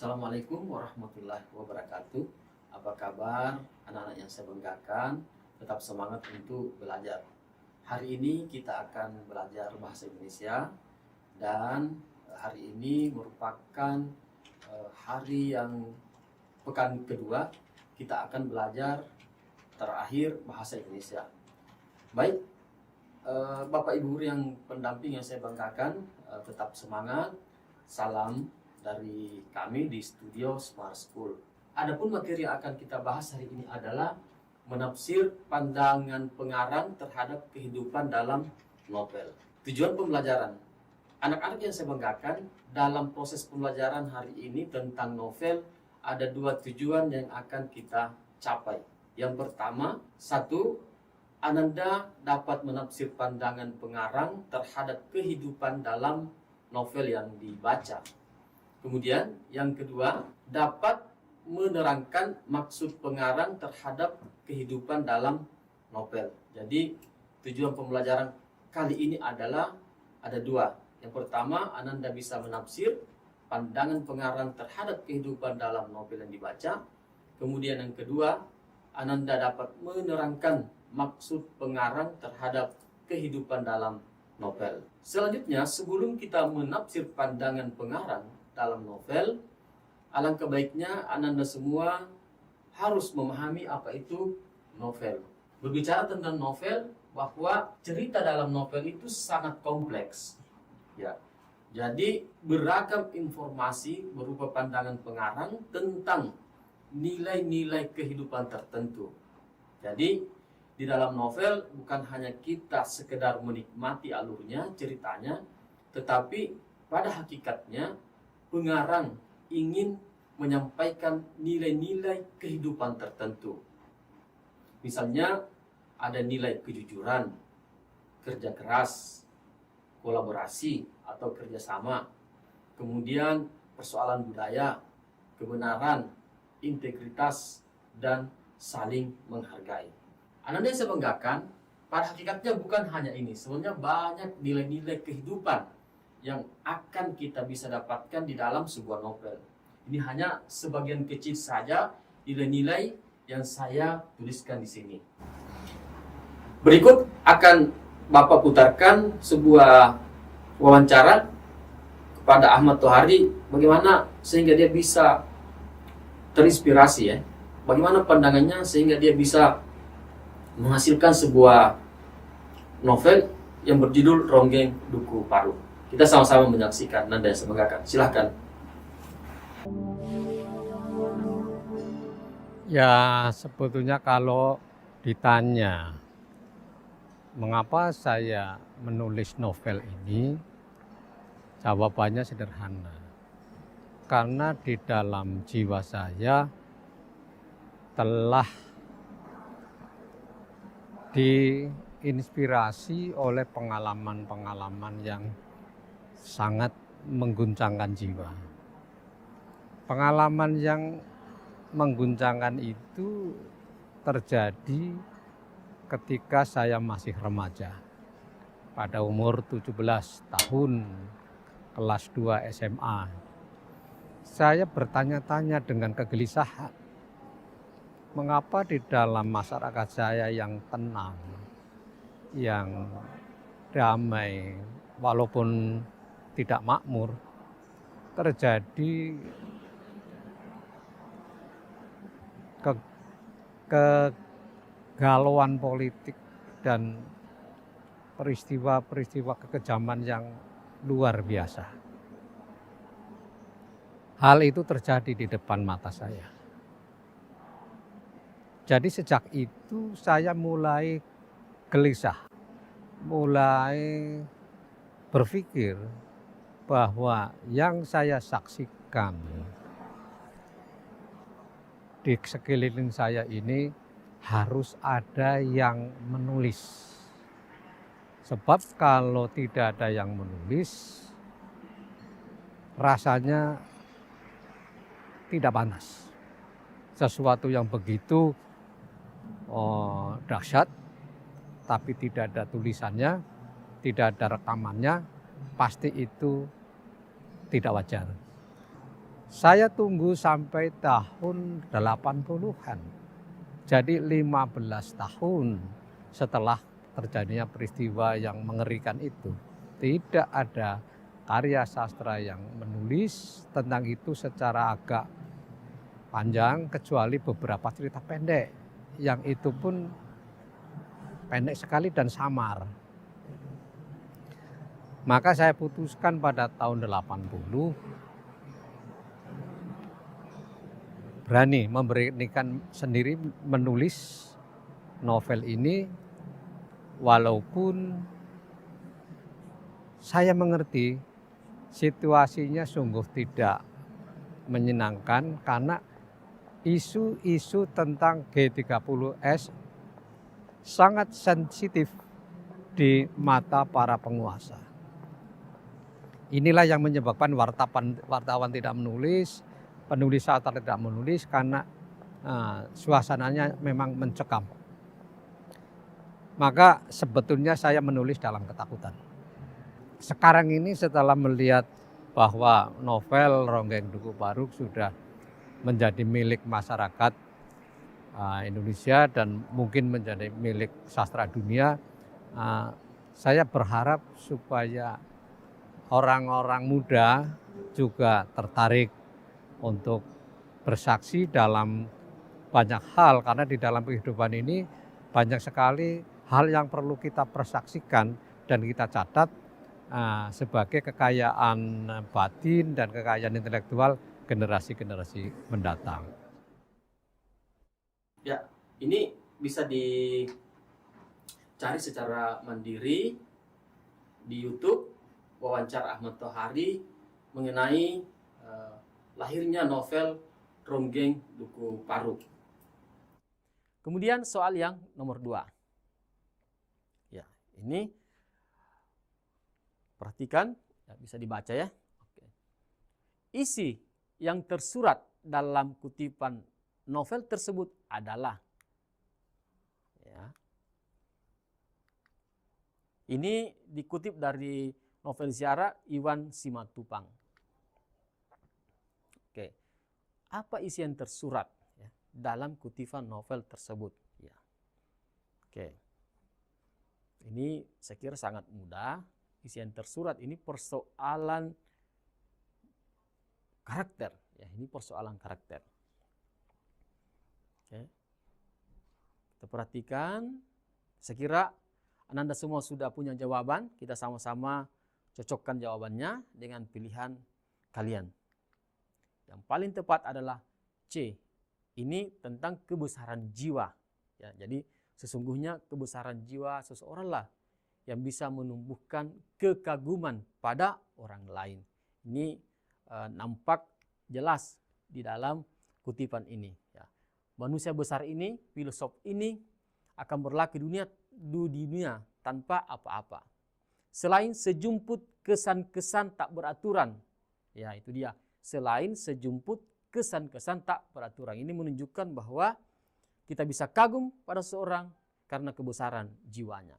Assalamualaikum warahmatullahi wabarakatuh. Apa kabar anak-anak yang saya banggakan? Tetap semangat untuk belajar. Hari ini kita akan belajar bahasa Indonesia dan hari ini merupakan hari yang pekan kedua kita akan belajar terakhir bahasa Indonesia. Baik, Bapak Ibu Guru yang pendamping yang saya banggakan, tetap semangat. Salam dari kami di studio Smart School. Adapun materi yang akan kita bahas hari ini adalah menafsir pandangan pengarang terhadap kehidupan dalam novel. Tujuan pembelajaran. Anak-anak yang saya banggakan, dalam proses pembelajaran hari ini tentang novel ada dua tujuan yang akan kita capai. Yang pertama, satu, Ananda dapat menafsir pandangan pengarang terhadap kehidupan dalam novel yang dibaca. Kemudian yang kedua, dapat menerangkan maksud pengarang terhadap kehidupan dalam novel. Jadi tujuan pembelajaran kali ini adalah ada dua. Yang pertama, Ananda bisa menafsir pandangan pengarang terhadap kehidupan dalam novel yang dibaca. Kemudian yang kedua, Ananda dapat menerangkan maksud pengarang terhadap kehidupan dalam novel. Selanjutnya, sebelum kita menafsir pandangan pengarang dalam novel, alangkah baiknya Ananda semua harus memahami apa itu novel. Berbicara tentang novel, bahwa cerita dalam novel itu sangat kompleks. Ya. Jadi beragam informasi berupa pandangan pengarang tentang nilai-nilai kehidupan tertentu. Jadi di dalam novel bukan hanya kita sekedar menikmati alurnya, ceritanya, tetapi pada hakikatnya pengarang ingin menyampaikan nilai-nilai kehidupan tertentu. Misalnya ada nilai kejujuran, kerja keras, kolaborasi atau kerjasama, kemudian persoalan budaya, kebenaran, integritas, dan saling menghargai. Ananda yang saya banggakan, pada hakikatnya bukan hanya ini, sebenarnya banyak nilai-nilai kehidupan yang akan kita bisa dapatkan di dalam sebuah novel. Ini hanya sebagian kecil saja nilai-nilai yang saya tuliskan di sini. Berikut akan Bapak putarkan sebuah wawancara kepada Ahmad Tohari, bagaimana sehingga dia bisa terinspirasi, ya. Bagaimana pandangannya sehingga dia bisa menghasilkan sebuah novel yang berjudul Ronggeng Duku Paru. Kita sama-sama menyaksikan. Nanda yang saya banggakan. Silahkan. Ya, sebetulnya kalau ditanya mengapa saya menulis novel ini, jawabannya sederhana. Karena di dalam jiwa saya telah diinspirasi oleh pengalaman-pengalaman yang sangat mengguncangkan jiwa. Pengalaman yang mengguncangkan itu terjadi ketika saya masih remaja. Pada umur 17 tahun, kelas 2 SMA. Saya bertanya-tanya dengan kegelisahan, mengapa di dalam masyarakat saya yang tenang, yang damai, walaupun tidak makmur, terjadi kegalauan politik dan peristiwa-peristiwa kekejaman yang luar biasa. Hal itu terjadi di depan mata saya. Jadi sejak itu saya mulai gelisah, mulai berpikir bahwa yang saya saksikan di sekeliling saya ini harus ada yang menulis. Sebab kalau tidak ada yang menulis, rasanya tidak panas. Sesuatu yang begitu dahsyat, tapi tidak ada tulisannya, tidak ada rekamannya, pasti itu tidak wajar. Saya tunggu sampai tahun 80-an. Jadi 15 tahun setelah terjadinya peristiwa yang mengerikan itu, tidak ada karya sastra yang menulis tentang itu secara agak panjang kecuali beberapa cerita pendek yang itu pun pendek sekali dan samar. Maka saya putuskan pada tahun 80 berani memberanikan sendiri menulis novel ini, walaupun saya mengerti situasinya sungguh tidak menyenangkan karena isu-isu tentang G30S sangat sensitif di mata para penguasa. Inilah yang menyebabkan wartawan tidak menulis, penulis sastra tidak menulis karena suasananya memang mencekam. Maka sebetulnya saya menulis dalam ketakutan. Sekarang ini setelah melihat bahwa novel Ronggeng Dukuh Paruk sudah menjadi milik masyarakat Indonesia dan mungkin menjadi milik sastra dunia, saya berharap supaya orang-orang muda juga tertarik untuk bersaksi dalam banyak hal, karena di dalam kehidupan ini banyak sekali hal yang perlu kita persaksikan dan kita catat sebagai kekayaan batin dan kekayaan intelektual generasi-generasi mendatang. Ya, ini bisa dicari secara mandiri di YouTube, wawancara Ahmad Tohari mengenai lahirnya novel Ronggeng Dukuh Paruk. Kemudian soal yang nomor 2. Ya, ini perhatikan, ya, bisa dibaca ya. Oke. Isi yang tersurat dalam kutipan novel tersebut adalah, ya, ini dikutip dari novel ziarah Iwan Simatupang. Oke, apa isi yang tersurat ya, dalam kutipan novel tersebut? Ya. Oke, ini saya kira sangat mudah. Isi yang tersurat ini persoalan karakter. Ya, ini persoalan karakter. Oke, kita perhatikan. Saya kira Anda semua sudah punya jawaban. Kita sama-sama cocokkan jawabannya dengan pilihan kalian. Yang paling tepat adalah C. Ini tentang kebesaran jiwa. Ya, jadi sesungguhnya kebesaran jiwa seseorang lah yang bisa menumbuhkan kekaguman pada orang lain. Ini nampak jelas di dalam kutipan ini. Ya. Manusia besar ini, filosof ini akan berlaku di dunia tanpa apa-apa. Selain sejumput kesan-kesan tak beraturan. Ya, itu dia. Selain sejumput kesan-kesan tak beraturan. Ini menunjukkan bahwa kita bisa kagum pada seorang karena kebesaran jiwanya.